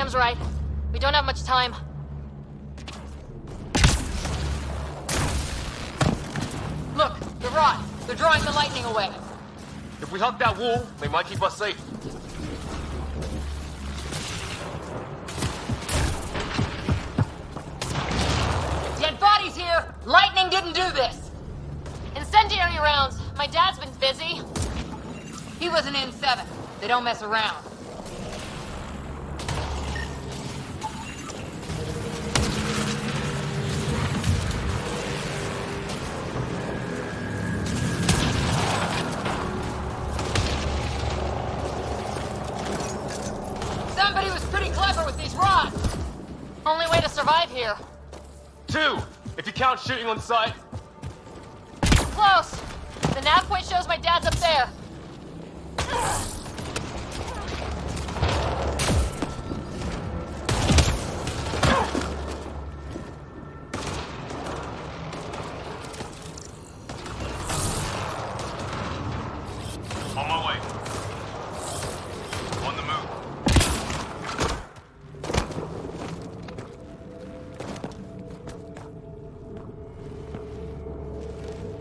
Sam's right. We don't have much time. Look, the rod. They're drawing the lightning away. If we hug that wall, they might keep us safe. Dead bodies here! Lightning didn't do this! Incendiary rounds. My dad's been busy. He was an N7. They don't mess around. Somebody was pretty clever with these rods. Only way to survive here. 2, if you count shooting on sight. Close. The nav point shows my dad's up there. On my way. On the move.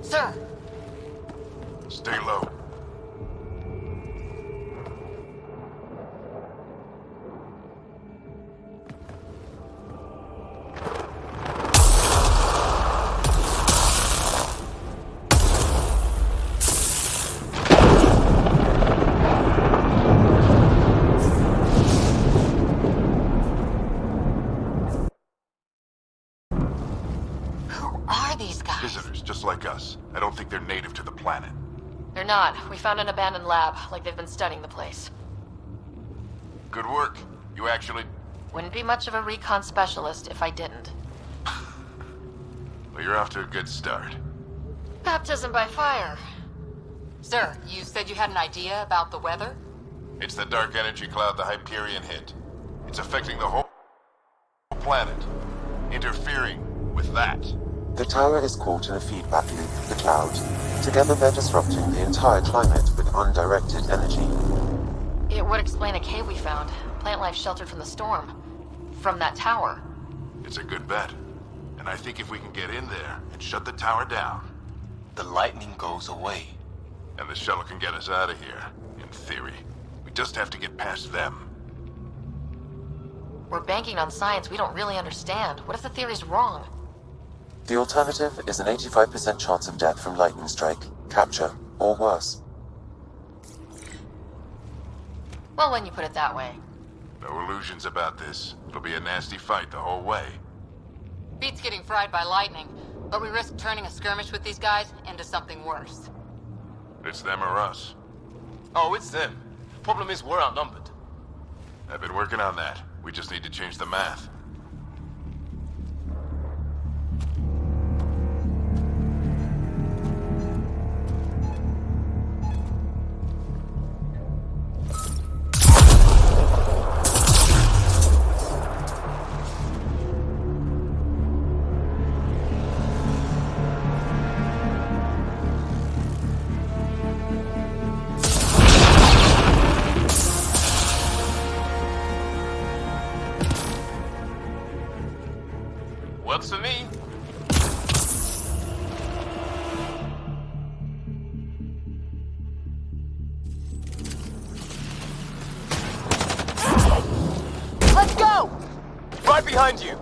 Sir. Stay low. Who are these guys? Visitors, just like us. I don't think they're native to the planet. They're not. We found an abandoned lab, like they've been studying the place. Good work. You actually... Wouldn't be much of a recon specialist if I didn't. Well, you're off to a good start. Baptism by fire. Sir, you said you had an idea about the weather? It's the dark energy cloud the Hyperion hit. It's affecting the whole planet. Interfering with that. The tower is caught in a feedback loop with the cloud. Together they're disrupting the entire climate with undirected energy. It would explain a cave we found. Plant life sheltered from the storm. From that tower. It's a good bet. And I think if we can get in there and shut the tower down, The lightning goes away. and the shuttle can get us out of here, in theory. We just have to get past them. We're banking on science we don't really understand. What if the theory's wrong? The alternative is an 85% chance of death from lightning strike, capture, or worse. Well, when you put it that way. No illusions about this. It'll be a nasty fight the whole way. Beats getting fried by lightning, but we risk turning a skirmish with these guys into something worse. It's them or us. Oh, it's them. Problem is, we're outnumbered. I've been working on that. We just need to change the math. Works for me. Let's go! Right behind you.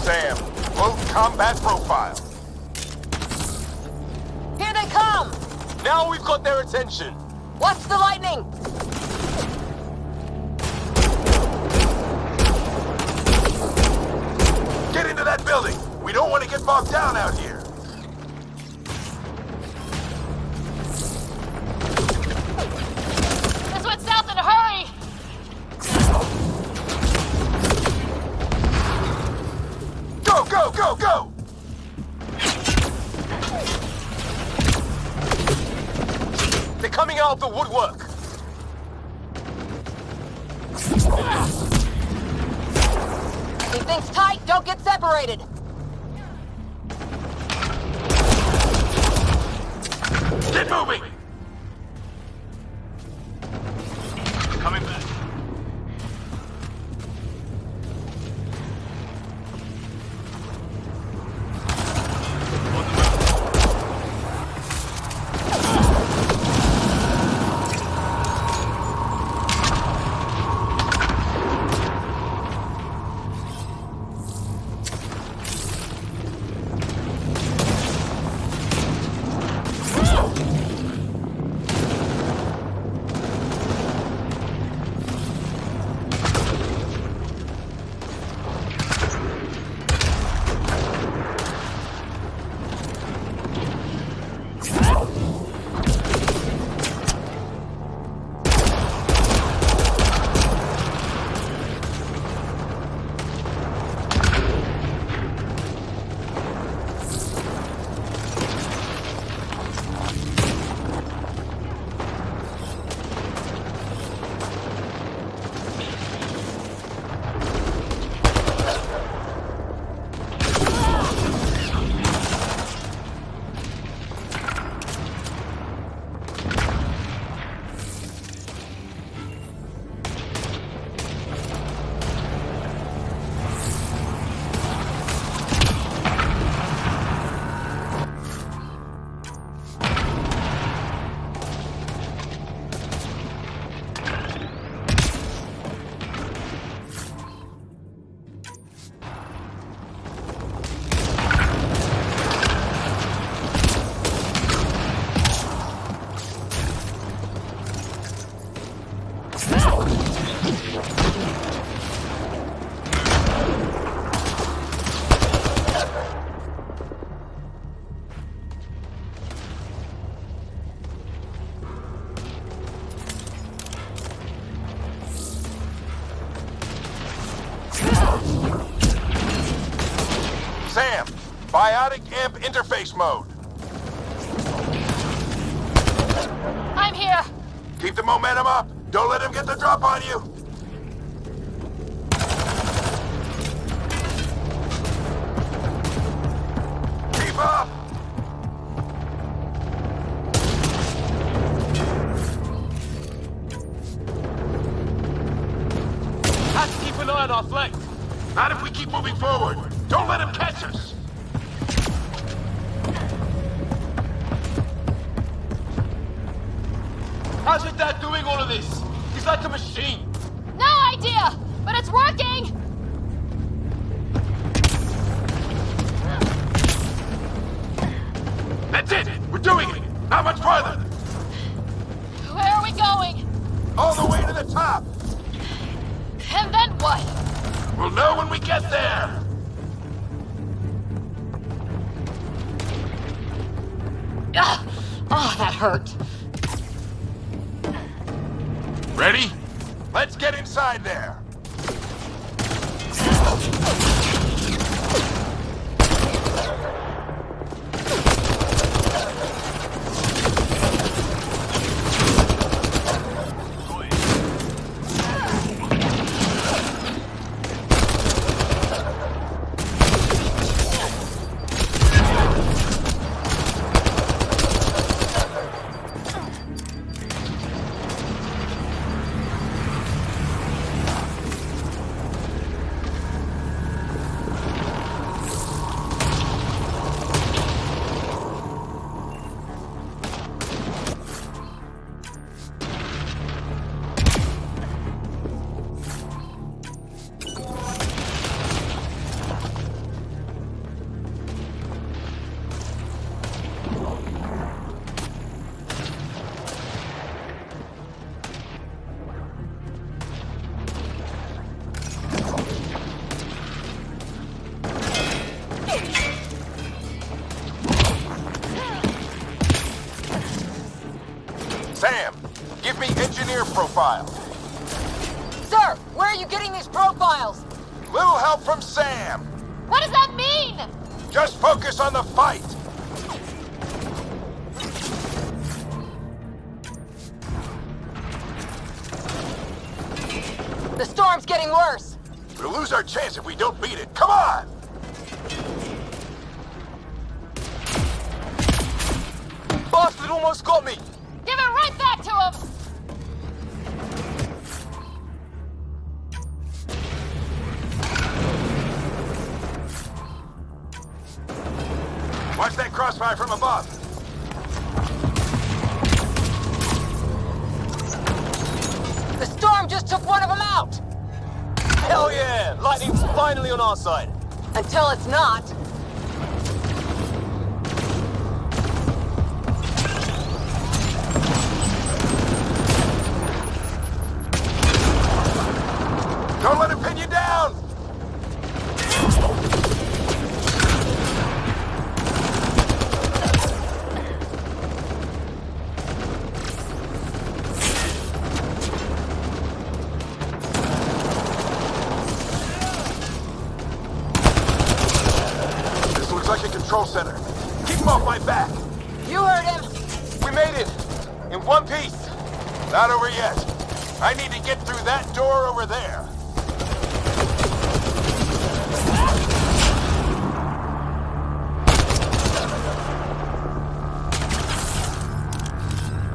Sam, both combat profile. Here they come! Now we've got their attention. Watch the lightning! Get into that building. We don't want to get bogged down out here. This went south in a hurry! Go, go, go, go! They're coming out of the woodwork. Keep things tight, don't get separated! Get moving! Coming back. base mode. I'm here. Keep the momentum up. Don't let him get the drop on you. Keep up. Have to keep an eye on our flank. Not if we keep moving forward. Don't let him catch us. How's your dad doing all of this? He's like a machine. No idea, but it's working. That's it. We're doing it. Not much farther. Where are we going? All the way to the top. And then what? We'll know when we get there. Ugh. Oh, that hurt. Ready? Let's get inside there. Sam, give me engineer profile. Sir, where are you getting these profiles? Little help from Sam. What does that mean? Just focus on the fight. The storm's getting worse. We'll lose our chance if we don't beat it. Come on! Bastard almost got me. Give it right back to him. Watch that crossfire from above. The storm just took one of them out. Hell yeah! Lightning's finally on our side. Until it's not. Don't let him pin you down! This looks like a control center. Keep him off my back. You heard him. We made it. In one piece. Not over yet. I need to get through that door over there.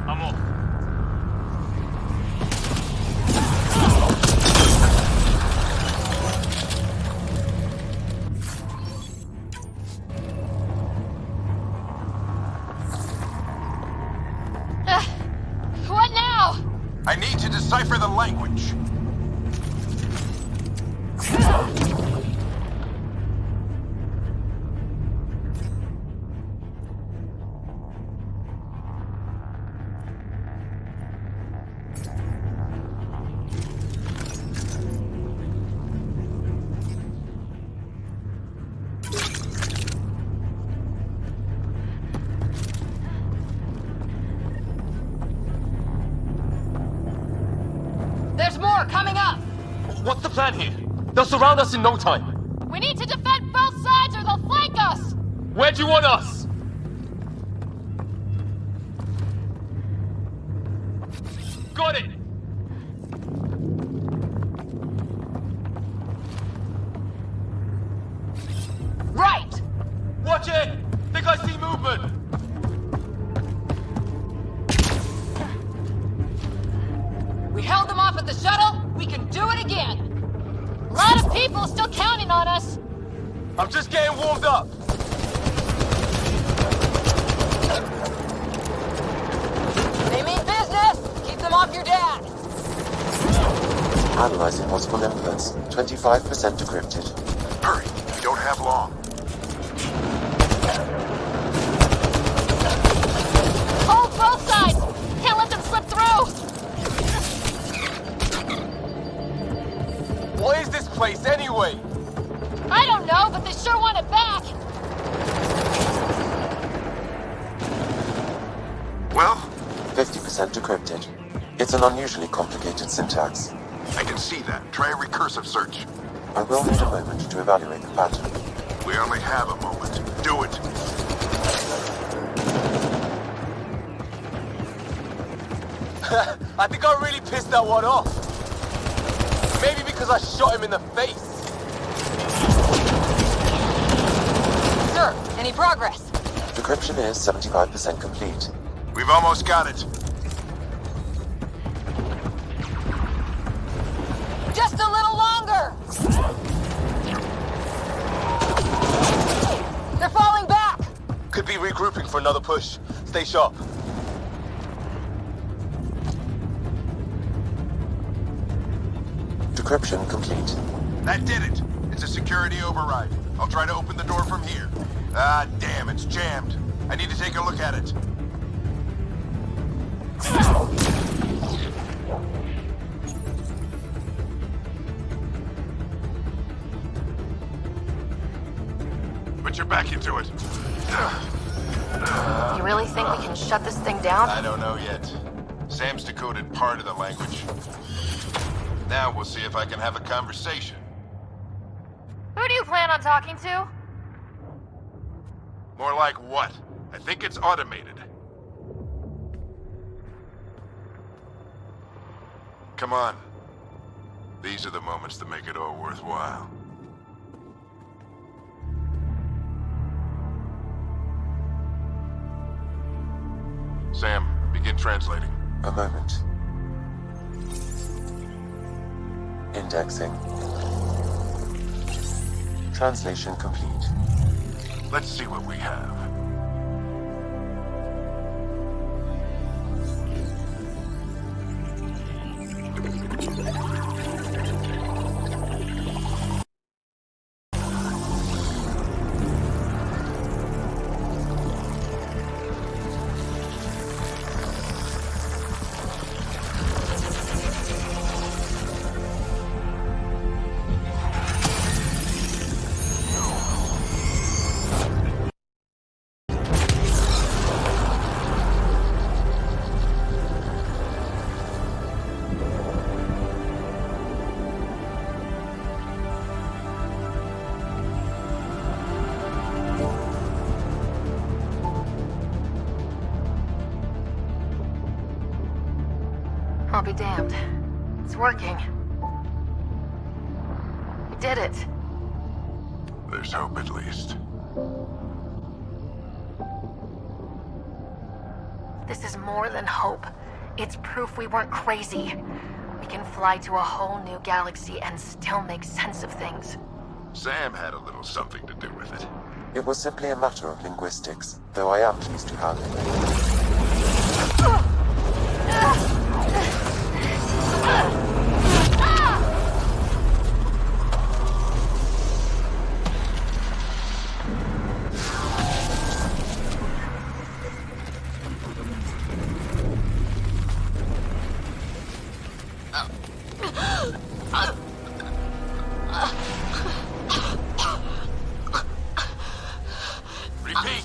I'm off. What now? I need to decipher the language. There's more coming up. What's the plan here? They'll surround us in no time. We need to defend both sides or they'll flank us. Where do you want us? Got it! Right! Watch it! Think I see movement! We held them off at the shuttle. We can do it again. A lot of people still counting on us. I'm just getting warmed up. They mean business. Keep them off your dad. Analyzing possible inputs. 25% decrypted. Hurry, you don't have long. Hold both sides. Can't let them slip through. What is this place anyway? I don't know, but they sure want it back. Well, 50% decrypted. It's an unusually complicated syntax. I can see that. Try a recursive search. I will need a moment to evaluate the pattern. We only have a moment. Do it. I think I really pissed that one off. Maybe because I shot him in the face. Sir, any progress? Decryption is 75% complete. We've almost got it. Just a little longer. They're falling back. Could be regrouping for another push. Stay sharp. Decryption complete. That did it. It's a security override. I'll try to open the door from here. Ah, damn, it's jammed. I need to take a look at it. Put your back into it. You really think we can shut this thing down? I don't know yet. Sam's decoded part of the language. Now we'll see if I can have a conversation. Who do you plan on talking to? More like what? I think it's automated. Come on. These are the moments that make it all worthwhile. Sam, begin translating. A moment. Indexing. Translation complete. Let's see what we have. I'll be damned. It's working. We did it. There's hope at least. This is more than hope. It's proof we weren't crazy. We can fly to a whole new galaxy and still make sense of things. Sam had a little something to do with it. It was simply a matter of linguistics, though I am pleased to have it. Repeat,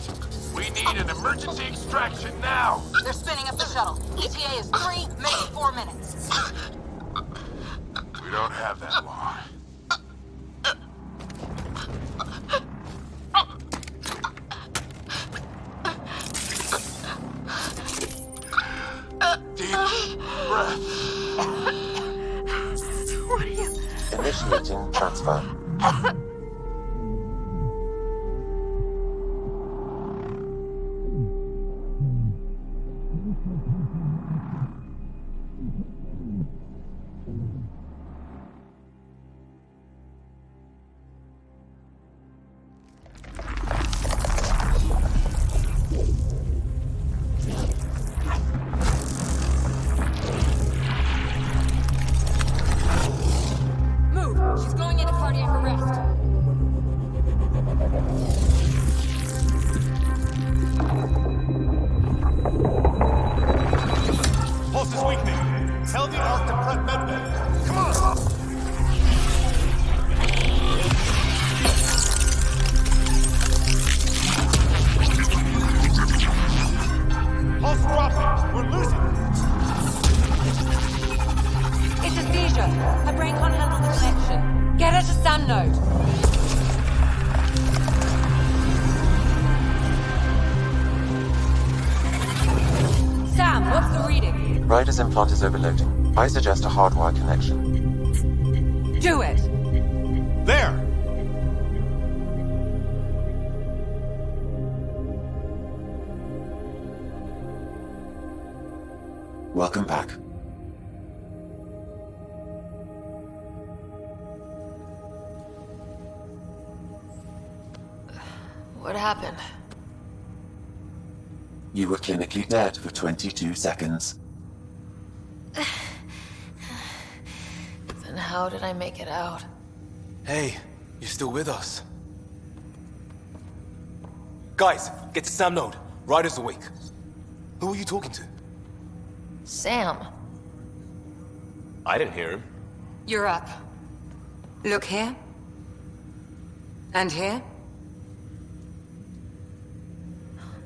we need an emergency extraction now. They're spinning up the shuttle. ETA is 3, maybe 4 minutes. We don't have that long. Deep breath. What are you... Initiating transfer. Move! She's going into cardiac arrest. Pulse is weakening. Tell the Ark to prep medbay. Come on! Pulse dropping. We're losing it. It's a seizure. Her brain can't handle the connection. Get her to Sam node. Sam, what's the reading? Ryder's implant is overloading. I suggest a hardwire connection. Do it. There! Welcome back. What happened? You were clinically dead for 22 seconds. Then how did I make it out? Hey, you're still with us. Guys, get to Sam node. Ryder's awake. Who are you talking to? Sam. I didn't hear him. You're up. Look here. And here.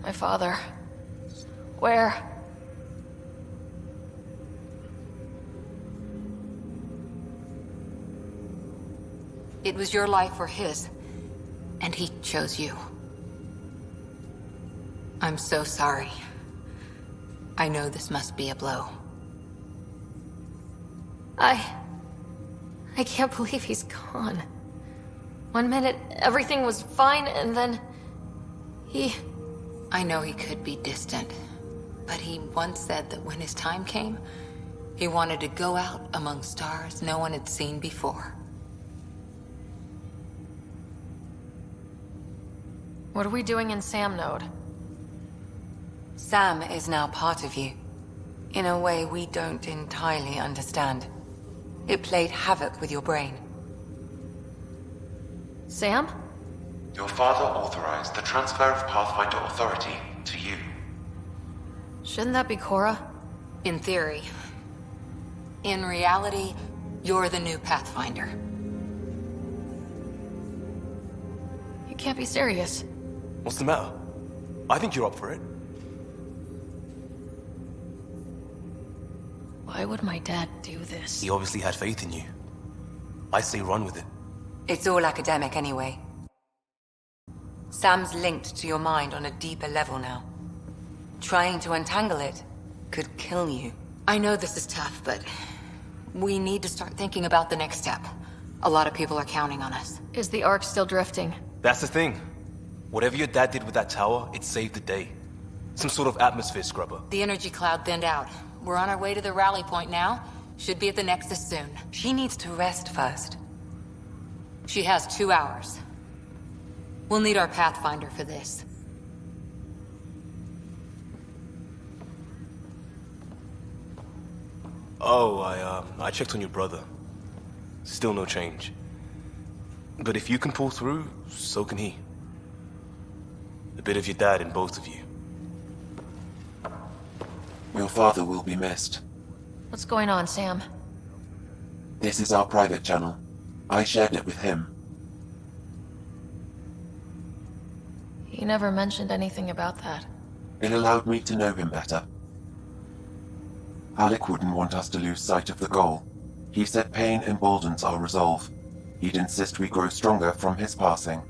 My father. Where? It was your life or his. And he chose you. I'm so sorry. I know this must be a blow. I can't believe he's gone. 1 minute, everything was fine, and then... I know he could be distant, but he once said that when his time came, he wanted to go out among stars no one had seen before. What are we doing in Sam node? Sam is now part of you, in a way we don't entirely understand. It played havoc with your brain. Sam? Your father authorized the transfer of Pathfinder authority to you. Shouldn't that be Cora? In theory. In reality, you're the new Pathfinder. You can't be serious. What's the matter? I think you're up for it. Why would my dad do this? He obviously had faith in you. I say run with it. It's all academic anyway. Sam's linked to your mind on a deeper level now. Trying to untangle it could kill you. I know this is tough, but we need to start thinking about the next step. A lot of people are counting on us. Is the Ark still drifting? That's the thing. Whatever your dad did with that tower, it saved the day. Some sort of atmosphere scrubber. The energy cloud thinned out. We're on our way to the rally point now. Should be at the Nexus soon. She needs to rest first. She has 2 hours. We'll need our Pathfinder for this. Oh, I checked on your brother. Still no change. But if you can pull through, so can he. A bit of your dad in both of you. Your father will be missed. What's going on, Sam? This is our private channel. I shared it with him. He never mentioned anything about that. It allowed me to know him better. Alec wouldn't want us to lose sight of the goal. He said pain emboldens our resolve. He'd insist we grow stronger from his passing.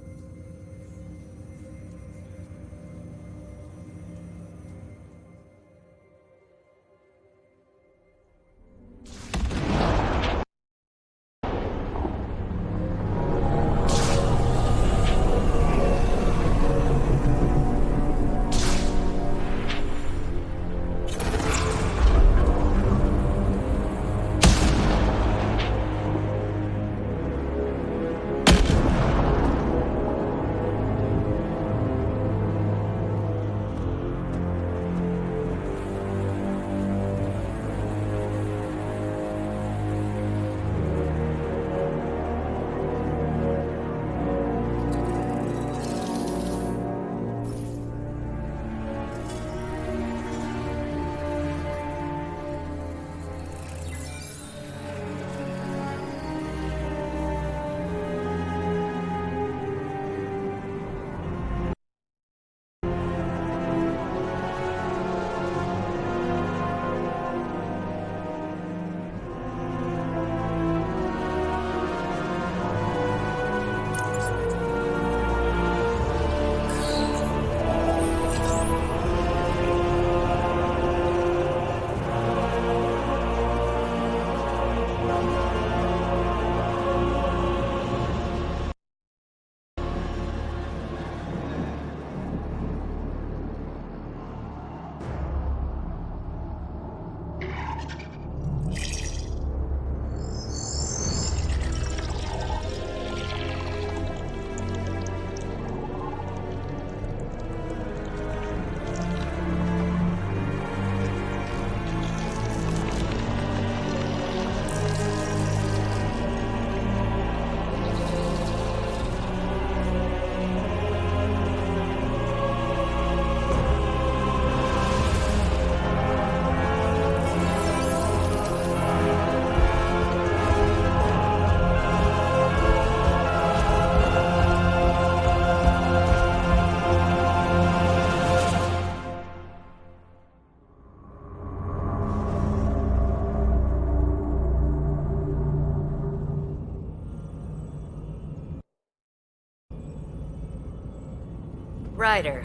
Ryder,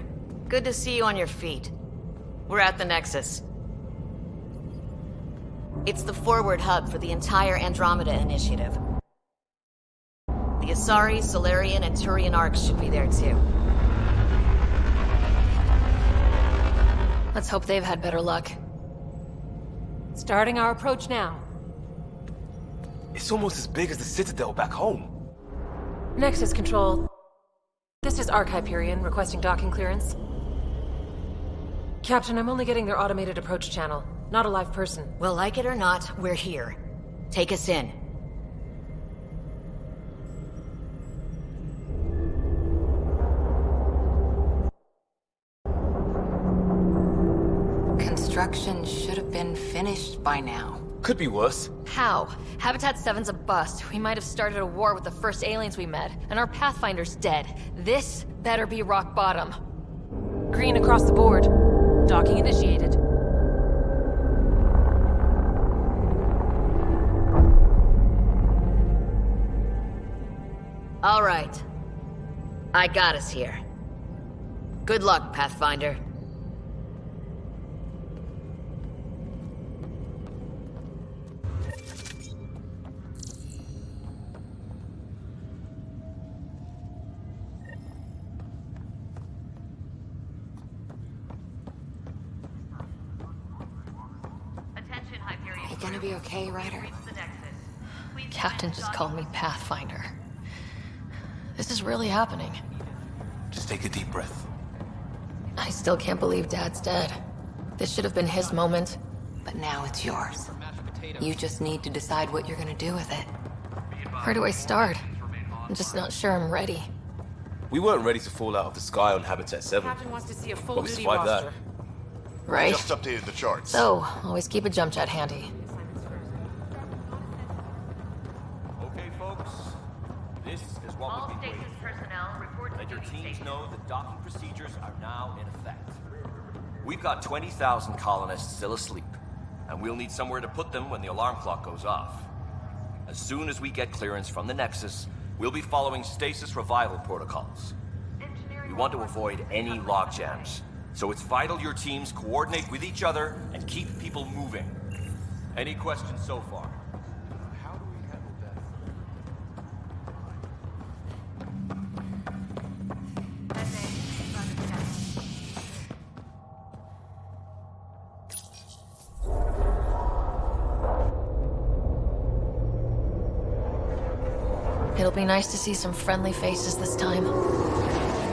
good to see you on your feet. We're at the Nexus. It's the forward hub for the entire Andromeda Initiative. The Asari, Solarian, and Turian arcs should be there too. Let's hope they've had better luck. Starting our approach now. It's almost as big as the Citadel back home. Nexus Control. This is Arc Hyperion, requesting docking clearance. Captain, I'm only getting their automated approach channel, not a live person. Well, like it or not, we're here. Take us in. Construction should have been finished by now. Could be worse. How? Habitat 7's a bust. We might have started a war with the first aliens we met, and our Pathfinder's dead. This better be rock bottom. Green across the board. Docking initiated. All right. I got us here. Good luck, Pathfinder. You gonna be okay, Ryder? Captain just called me Pathfinder. This is really happening. Just take a deep breath. I still can't believe Dad's dead. This should have been his moment. But now it's yours. You just need to decide what you're gonna do with it. Where do I start? I'm just not sure I'm ready. We weren't ready to fall out of the sky on Habitat 7. Captain wants to see a But we full-duty survived roster. that. Right? Just updated the charts. So, always keep a jump jet handy. Okay, folks. This is what we've been waiting for. Let your teams know that docking procedures are now in effect. We've got 20,000 colonists still asleep, and we'll need somewhere to put them when the alarm clock goes off. As soon as we get clearance from the Nexus, we'll be following stasis revival protocols. We want to avoid any logjams, so it's vital your teams coordinate with each other and keep people moving. Any questions so far? How do we handle death? It'll be nice to see some friendly faces this time.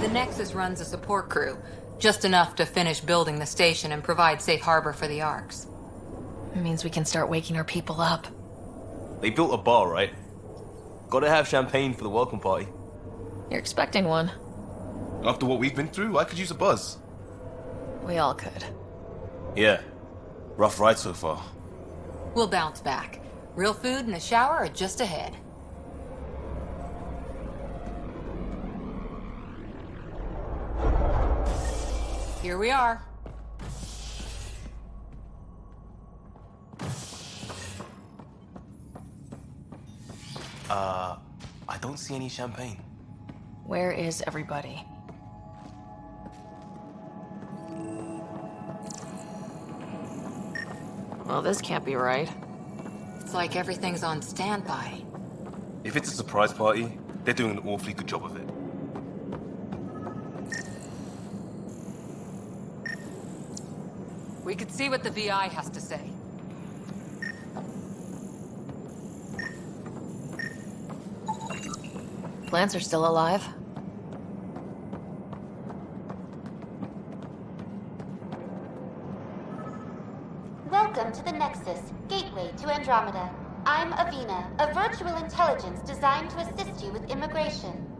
The Nexus runs a support crew, just enough to finish building the station and provide safe harbor for the arcs. It means we can start waking our people up. They built a bar, right? Gotta have champagne for the welcome party. You're expecting one. After what we've been through, I could use a buzz. We all could. Yeah. Rough ride so far. We'll bounce back. Real food and a shower are just ahead. Here we are. I don't see any champagne. Where is everybody? Well, this can't be right. It's like everything's on standby. If it's a surprise party, they're doing an awfully good job of it. We could see what the VI has to say. Plants are still alive. Welcome to the Nexus, gateway to Andromeda. I'm Avina, a virtual intelligence designed to assist you with immigration.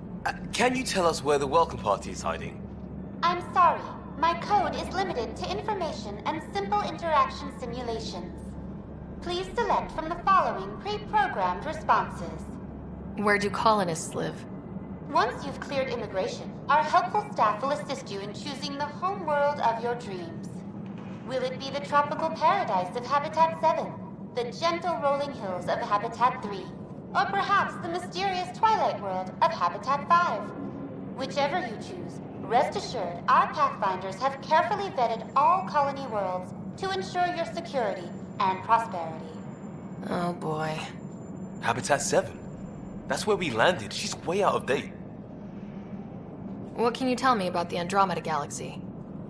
Can you tell us where the welcome party is hiding? I'm sorry, my code is limited to information and simple interaction simulations. Please select from the following pre-programmed responses. Where do colonists live? Once you've cleared immigration, our helpful staff will assist you in choosing the home world of your dreams. Will it be the tropical paradise of Habitat 7, the gentle rolling hills of Habitat 3, or perhaps the mysterious twilight world of Habitat 5? Whichever you choose, Rest assured, our Pathfinders have carefully vetted all colony worlds to ensure your security and prosperity. Oh boy. Habitat 7? That's where we landed. She's way out of date. What can you tell me about the Andromeda Galaxy?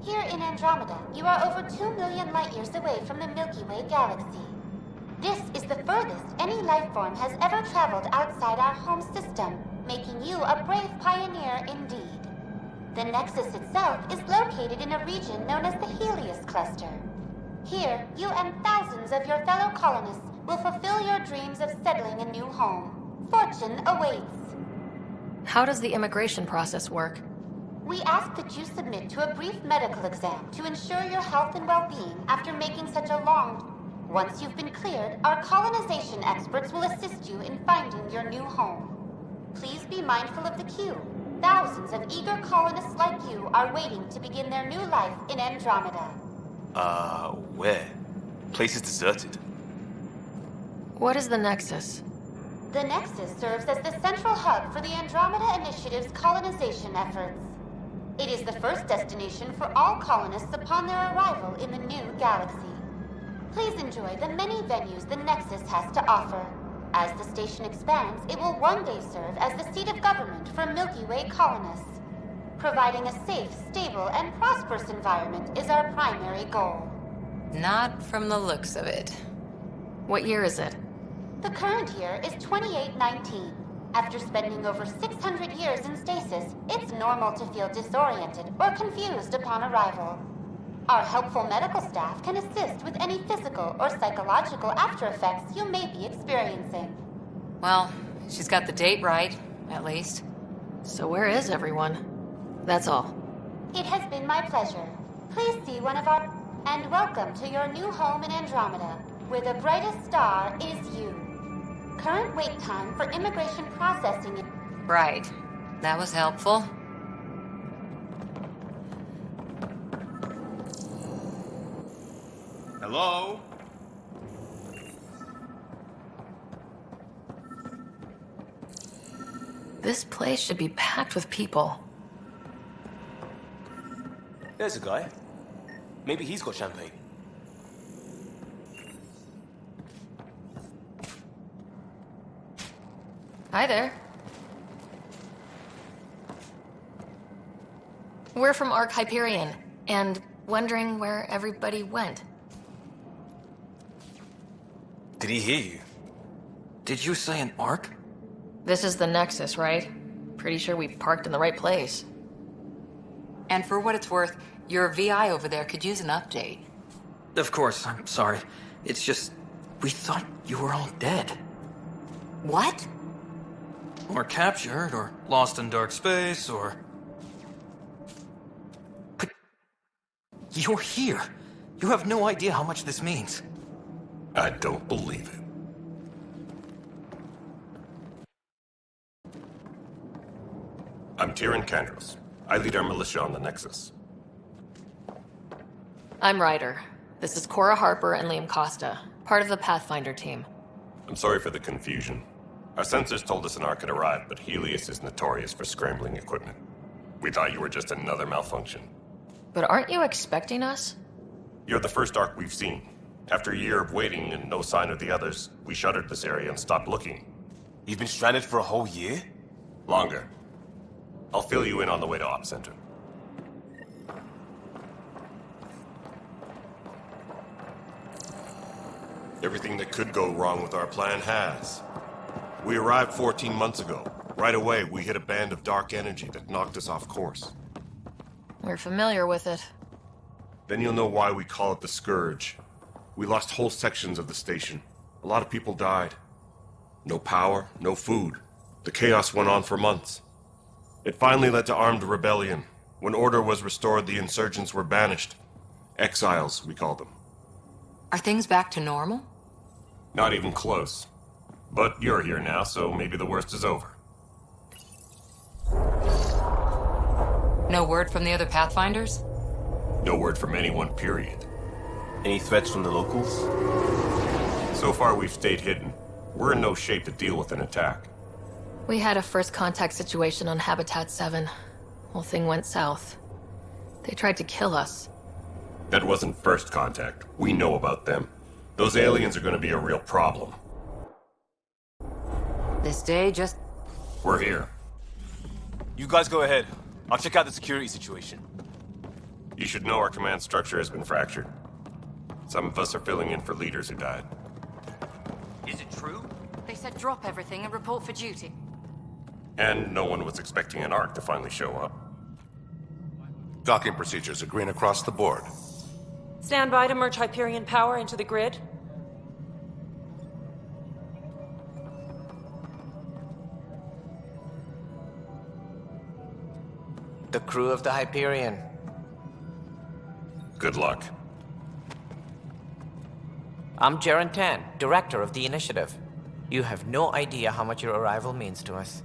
Here in Andromeda, you are over 2 million light-years away from the Milky Way galaxy. This is the furthest any life form has ever traveled outside our home system, making you a brave pioneer indeed. The Nexus itself is located in a region known as the Helios Cluster. Here, you and thousands of your fellow colonists will fulfill your dreams of settling a new home. Fortune awaits. How does the immigration process work? We ask that you submit to a brief medical exam to ensure your health and well-being after making such a long... Once you've been cleared, our colonization experts will assist you in finding your new home. Please be mindful of the queue. Thousands of eager colonists like you are waiting to begin their new life in Andromeda. Where? Place is deserted. What is the Nexus? The Nexus serves as the central hub for the Andromeda Initiative's colonization efforts. It is the first destination for all colonists upon their arrival in the new galaxy. Please enjoy the many venues the Nexus has to offer. As the station expands, it will one day serve as the seat of government for Milky Way colonists. Providing a safe, stable, and prosperous environment is our primary goal. Not from the looks of it. What year is it? The current year is 2819. After spending over 600 years in stasis, it's normal to feel disoriented or confused upon arrival. Our helpful medical staff can assist with any physical or psychological after effects you may be experiencing. Well, she's got the date right, at least. So where is everyone? That's all. It has been my pleasure. Please see one of our... And welcome to your new home in Andromeda, where the brightest star is you. Current wait time for immigration processing... Right. That was helpful. Hello? This place should be packed with people. There's a guy. Maybe he's got champagne. Hi there. We're from Ark Hyperion, and wondering where everybody went. Did he hear you? Did you say an arc? This is the Nexus, right? Pretty sure we parked in the right place. And for what it's worth, your VI over there could use an update. Of course, I'm sorry. It's just, we thought you were all dead. What? Or captured, or lost in dark space, or... But you're here. You have no idea how much this means. I don't believe it. I'm Tyrion Kandros. I lead our militia on the Nexus. I'm Ryder. This is Cora Harper and Liam Costa, part of the Pathfinder team. I'm sorry for the confusion. Our sensors told us an Ark had arrived, but Helios is notorious for scrambling equipment. We thought you were just another malfunction. But aren't you expecting us? You're the first Ark we've seen. After a year of waiting and no sign of the others, we shuttered this area and stopped looking. You've been stranded for a whole year? Longer. I'll fill you in on the way to Op Center. Everything that could go wrong with our plan has. We arrived 14 months ago. Right away, we hit a band of dark energy that knocked us off course. We're familiar with it. Then you'll know why we call it the Scourge. We lost whole sections of the station. A lot of people died. No power, no food. The chaos went on for months. It finally led to armed rebellion. When order was restored, the insurgents were banished. Exiles, we call them. Are things back to normal? Not even close. But you're here now, so maybe the worst is over. No word from the other Pathfinders? No word from anyone, period. Any threats from the locals? So far, we've stayed hidden. We're in no shape to deal with an attack. We had a first contact situation on Habitat 7. Whole thing went south. They tried to kill us. That wasn't first contact. We know about them. Those aliens are gonna be a real problem. This day just... We're here. You guys go ahead. I'll check out the security situation. You should know our command structure has been fractured. Some of us are filling in for leaders who died. Is it true? They said drop everything and report for duty. And no one was expecting an Ark to finally show up. Docking procedures are green across the board. Stand by to merge Hyperion power into the grid. The crew of the Hyperion. Good luck. I'm Jaren Tan, director of the initiative. You have no idea how much your arrival means to us.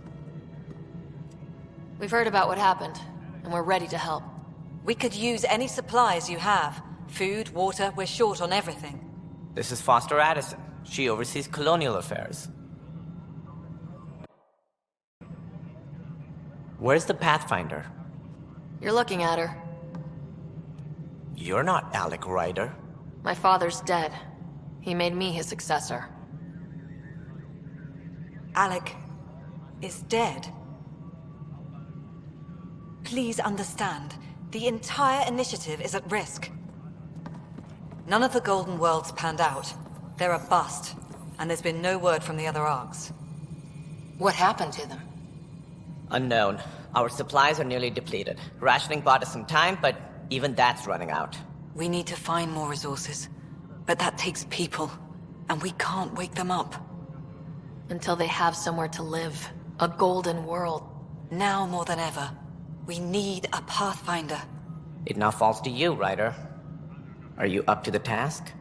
We've heard about what happened, and we're ready to help. We could use any supplies you have. Food, water, we're short on everything. This is Foster Addison. She oversees colonial affairs. Where's the Pathfinder? You're looking at her. You're not Alec Ryder. My father's dead. He made me his successor. Alec is dead. Please understand, the entire initiative is at risk. None of the Golden Worlds panned out. They're a bust, and there's been no word from the other Arks. What happened to them? Unknown. Our supplies are nearly depleted. Rationing bought us some time, but even that's running out. We need to find more resources, but that takes people, and we can't wake them up. Until they have somewhere to live. A golden world. Now more than ever, we need a Pathfinder. It now falls to you, Ryder. Are you up to the task?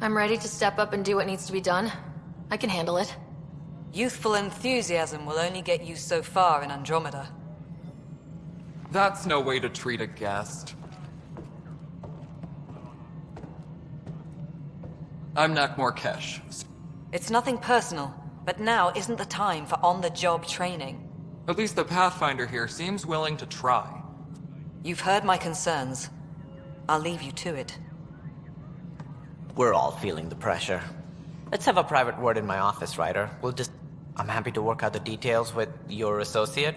I'm ready to step up and do what needs to be done. I can handle it. Youthful enthusiasm will only get you so far in Andromeda. That's no way to treat a guest. I'm Nakmor Kesh. It's nothing personal, but now isn't the time for on-the-job training. At least the Pathfinder here seems willing to try. You've heard my concerns. I'll leave you to it. We're all feeling the pressure. Let's have a private word in my office, Ryder. I'm happy to work out the details with your associate.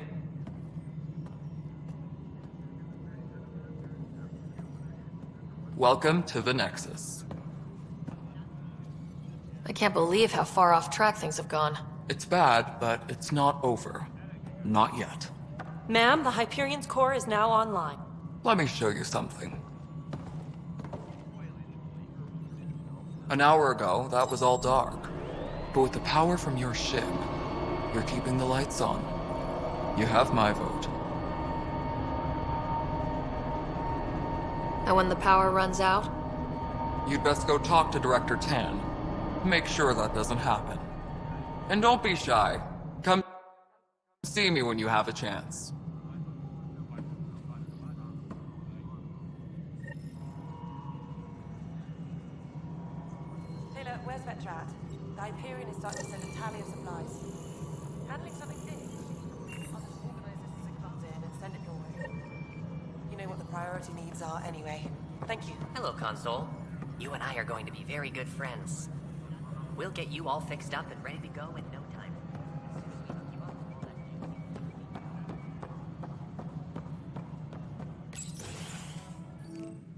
Welcome to the Nexus. I can't believe how far off track things have gone. It's bad, but it's not over. Not yet. Ma'am, the Hyperion's core is now online. Let me show you something. An hour ago, that was all dark. But with the power from your ship, you're keeping the lights on. You have my vote. And when the power runs out? You'd best go talk to Director Tan. Make sure that doesn't happen. And don't be shy. Come see me when you have a chance. Taylor, where's Vetrat? The Hyperion is starting to send a tally of supplies. Handling something big. I'll just organize this as it comes in and send it your way. You know what the priority needs are anyway. Thank you. Hello, Console. You and I are going to be very good friends. We'll get you all fixed up and ready to go in no time.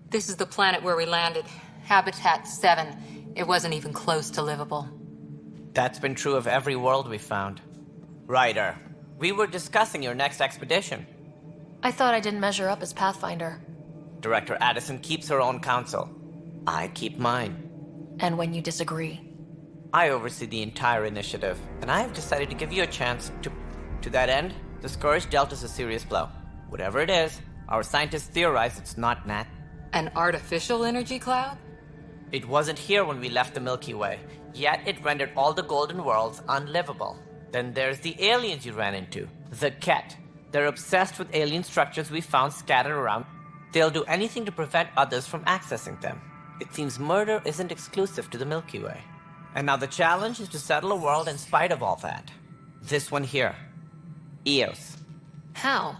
This is the planet where we landed. Habitat 7. It wasn't even close to livable. That's been true of every world we found. Ryder, we were discussing your next expedition. I thought I didn't measure up as Pathfinder. Director Addison keeps her own counsel. I keep mine. And when you disagree? I oversee the entire initiative, and I have decided to give you a chance to... To that end, the Scourge dealt us a serious blow. Whatever it is, our scientists theorize it's not Nat. An artificial energy cloud? It wasn't here when we left the Milky Way, yet it rendered all the Golden Worlds unlivable. Then there's the aliens you ran into, the Ket. They're obsessed with alien structures we found scattered around. They'll do anything to prevent others from accessing them. It seems murder isn't exclusive to the Milky Way. And now the challenge is to settle a world in spite of all that. This one here. Eos. How?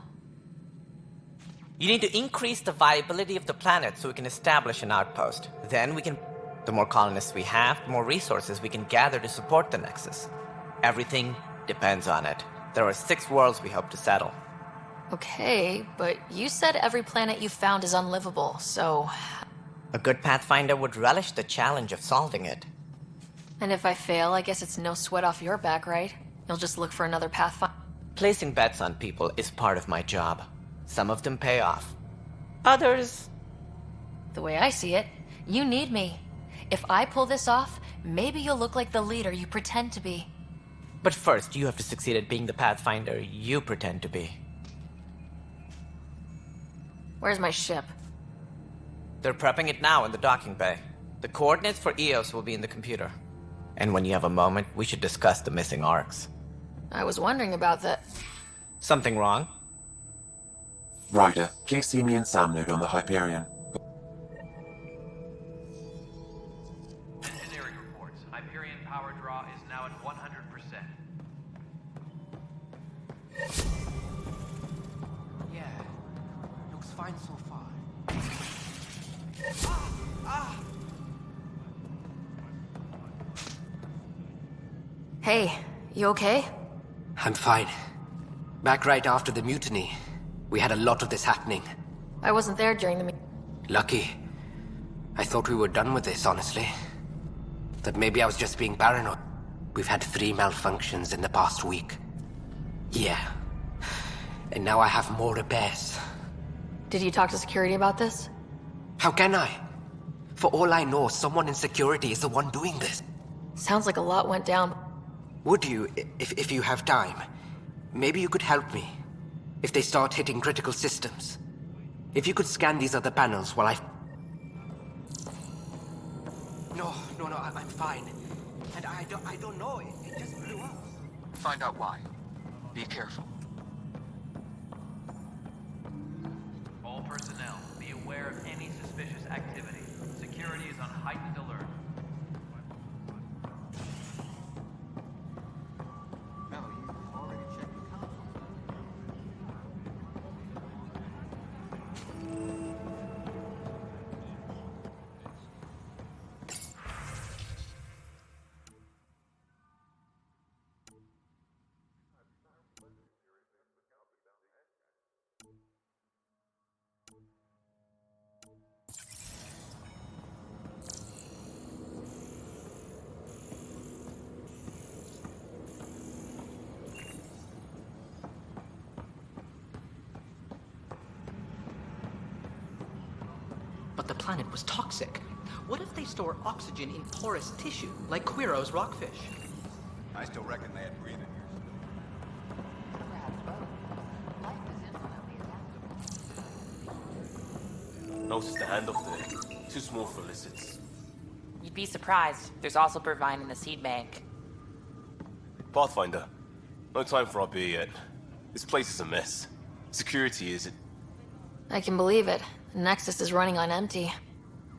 You need to increase the viability of the planet so we can establish an outpost. Then we can... The more colonists we have, the more resources we can gather to support the Nexus. Everything depends on it. There are 6 worlds we hope to settle. Okay, but you said every planet you found is unlivable, so... A good Pathfinder would relish the challenge of solving it. And if I fail, I guess it's no sweat off your back, right? You'll just look for another Pathfinder. Placing bets on people is part of my job. Some of them pay off. Others... The way I see it, you need me. If I pull this off, maybe you'll look like the leader you pretend to be. But first, you have to succeed at being the Pathfinder you pretend to be. Where's my ship? They're prepping it now in the docking bay. The coordinates for Eos will be in the computer. And when you have a moment, we should discuss the missing arcs. I was wondering about that. Something wrong? Ryder, please see me and Sam node on the Hyperion. Engineering reports. Hyperion power draw is now at 100%. Yeah, looks fine so far. Hey, you okay? I'm fine. Back right after the mutiny. We had a lot of this happening. I wasn't there during the Lucky. I thought we were done with this, honestly. That maybe I was just being paranoid. We've had 3 malfunctions in the past week. Yeah. And now I have more repairs. Did you talk to security about this? How can I? For all I know, someone in security is the one doing this. Sounds like a lot went down. Would you, if you have time, maybe you could help me. If they start hitting critical systems. If you could scan these other panels while I... No, I'm fine. And I don't know, it just blew up. Find out why. Be careful. All personnel, be aware of any suspicious activity. Security is on heightened alert. But the planet was toxic. What if they store oxygen in porous tissue, like Quiro's rockfish? I still reckon they had breathing ears. Notice the handoff there. Too small for lizards. You'd be surprised. There's also Purvine in the seed bank. Pathfinder, no time for our beer yet. This place is a mess. Security isn't. I can believe it. The Nexus is running on empty.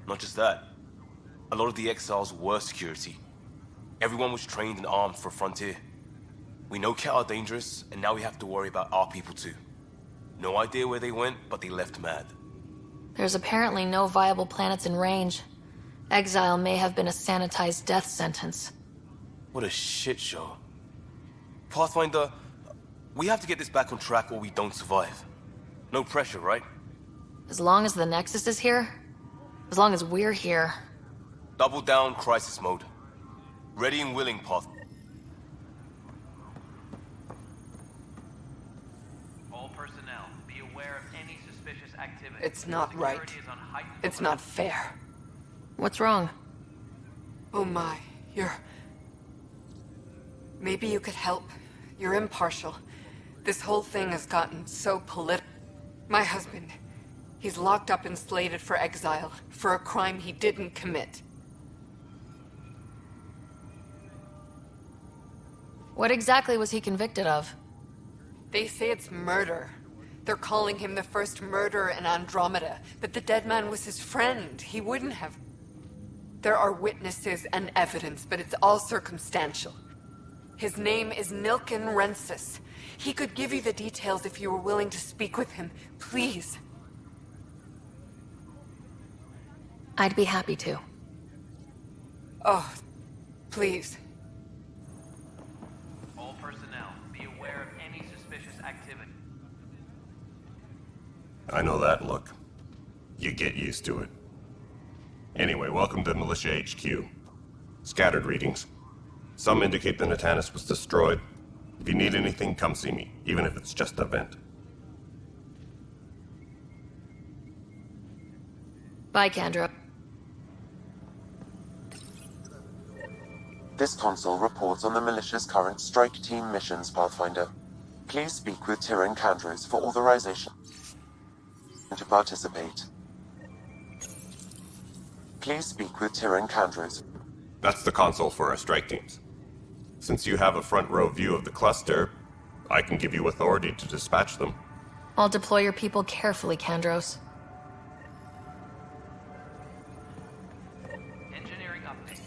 Not just that. A lot of the exiles were security. Everyone was trained and armed for Frontier. We know Ket are dangerous, and now we have to worry about our people too. No idea where they went, but they left mad. There's apparently no viable planets in range. Exile may have been a sanitized death sentence. What a shit show. Pathfinder, we have to get this back on track or we don't survive. No pressure, right? As long as the Nexus is here, as long as we're here. Double down crisis mode. Ready and willing, Path. All personnel, be aware of any suspicious activity. It's not right. Security is on heightened It's alert. not fair. What's wrong? Oh my, Maybe you could help. You're impartial. This whole thing has gotten so political. My husband, he's locked up and slated for exile for a crime he didn't commit. What exactly was he convicted of? They say it's murder. They're calling him the first murderer in Andromeda, but the dead man was his friend. He wouldn't have. There are witnesses and evidence, but it's all circumstantial. His name is Nilken Rensis. He could give you the details if you were willing to speak with him. Please. I'd be happy to. Oh, please. All personnel, be aware of any suspicious activity. I know that look. You get used to it. Anyway, welcome to Militia HQ. Scattered readings. Some indicate the Natanus was destroyed. If you need anything, come see me, even if it's just a vent. Bye, Kendra. This console reports on the militia's current strike team missions, Pathfinder. Please speak with Tyrion Kandros for authorization to participate. Please speak with Tyrion Kandros. That's the console for our strike teams. Since you have a front row view of the cluster, I can give you authority to dispatch them. I'll deploy your people carefully, Kandros. Engineering update.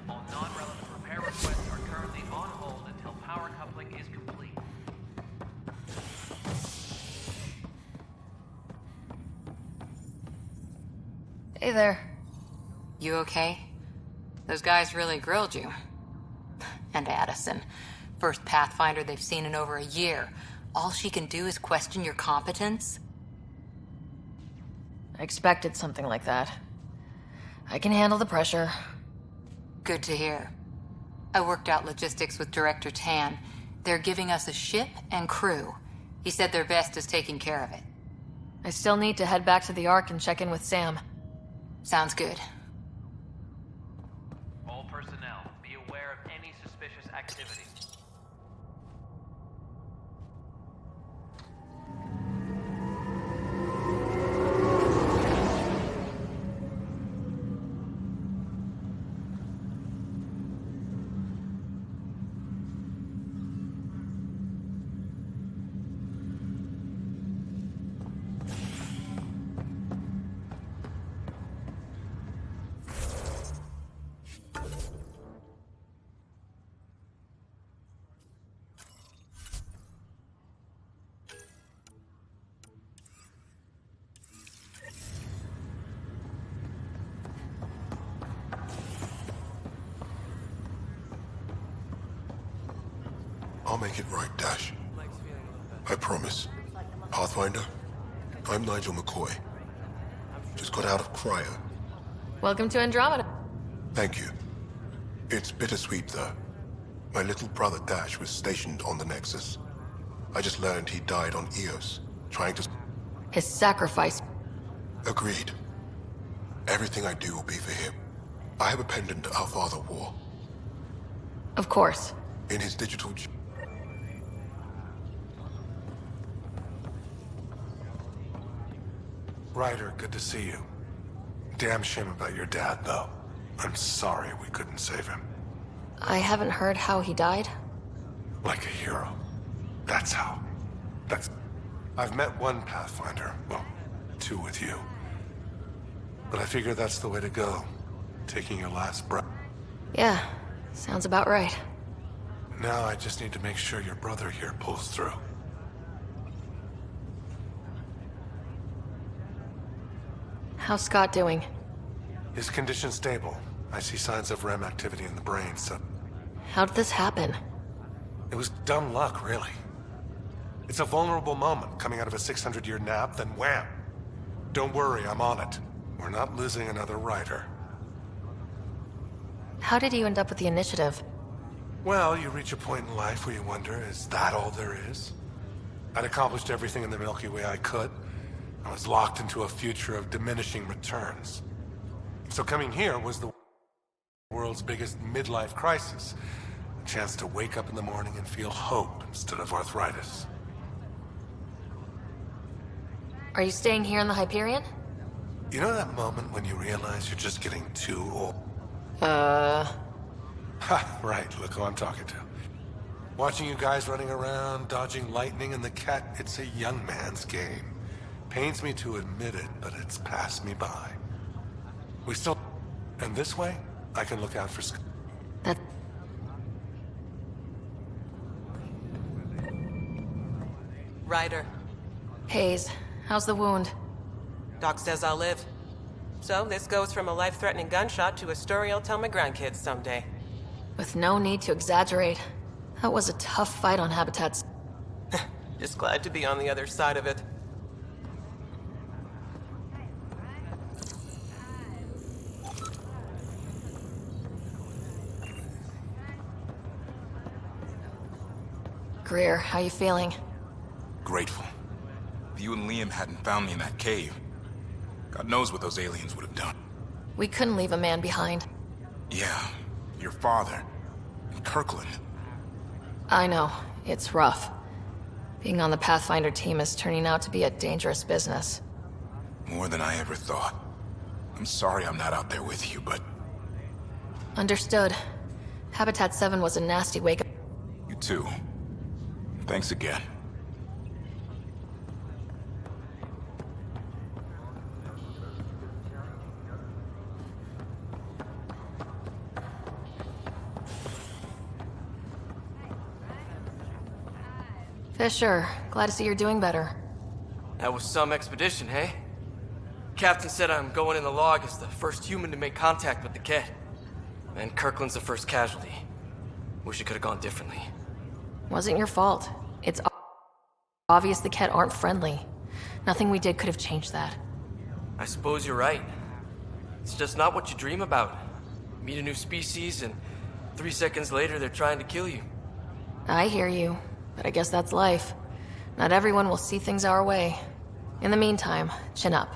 All non-relevant repair requests are currently on hold until power coupling is complete. Hey there. You okay? Those guys really grilled you. And Addison. First Pathfinder they've seen in over a year. All she can do is question your competence? I expected something like that. I can handle the pressure. Good to hear. I worked out logistics with Director Tan. They're giving us a ship and crew. He said their best is taking care of it. I still need to head back to the Ark and check in with Sam. Sounds good. All personnel, be aware of any suspicious activity. I'll make it right, Dash. I promise. Pathfinder, I'm Nigel McCoy. Just got out of cryo. Welcome to Andromeda. Thank you. It's bittersweet, though. My little brother Dash was stationed on the Nexus. I just learned he died on Eos, trying to... His sacrifice. Agreed. Everything I do will be for him. I have a pendant our father wore. Of course. In his digital... Ryder, good to see you. Damn shame about your dad, though. I'm sorry we couldn't save him. I haven't heard how he died. Like a hero. That's how. I've met one Pathfinder. Well, two with you. But I figure that's the way to go. Taking your last breath. Yeah, sounds about right. Now I just need to make sure your brother here pulls through. How's Scott doing? His condition's stable. I see signs of REM activity in the brain, so... How did this happen? It was dumb luck, really. It's a vulnerable moment, coming out of a 600-year nap, then wham! Don't worry, I'm on it. We're not losing another Ryder. How did you end up with the initiative? Well, you reach a point in life where you wonder, is that all there is? I'd accomplished everything in the Milky Way I could. I was locked into a future of diminishing returns. So coming here was the world's biggest midlife crisis. A chance to wake up in the morning and feel hope instead of arthritis. Are you staying here in the Hyperion? You know that moment when you realize you're just getting too old? Ha, right, look who I'm talking to. Watching you guys running around, dodging lightning and the cat, it's a young man's game. Pains me to admit it, but it's passed me by. We still... And this way, I can look out for... That... Ryder. Hayes, how's the wound? Doc says I'll live. So this goes from a life-threatening gunshot to a story I'll tell my grandkids someday. With no need to exaggerate. That was a tough fight on Habitats. Just glad to be on the other side of it. Greer, how you feeling? Grateful. If you and Liam hadn't found me in that cave, God knows what those aliens would have done. We couldn't leave a man behind. Yeah, your father. And Kirkland. I know. It's rough. Being on the Pathfinder team is turning out to be a dangerous business. More than I ever thought. I'm sorry I'm not out there with you, but... Understood. Habitat 7 was a nasty wake-up. You too. Thanks again. Fisher, glad to see you're doing better. That was some expedition, hey? Captain said I'm going in the log as the first human to make contact with the Ket. And Kirkland's the first casualty. Wish it could have gone differently. Wasn't your fault. It's obvious the Ket aren't friendly. Nothing we did could have changed that. I suppose you're right. It's just not what you dream about. Meet a new species and 3 seconds later they're trying to kill you. I hear you, but I guess that's life. Not everyone will see things our way. In the meantime, chin up.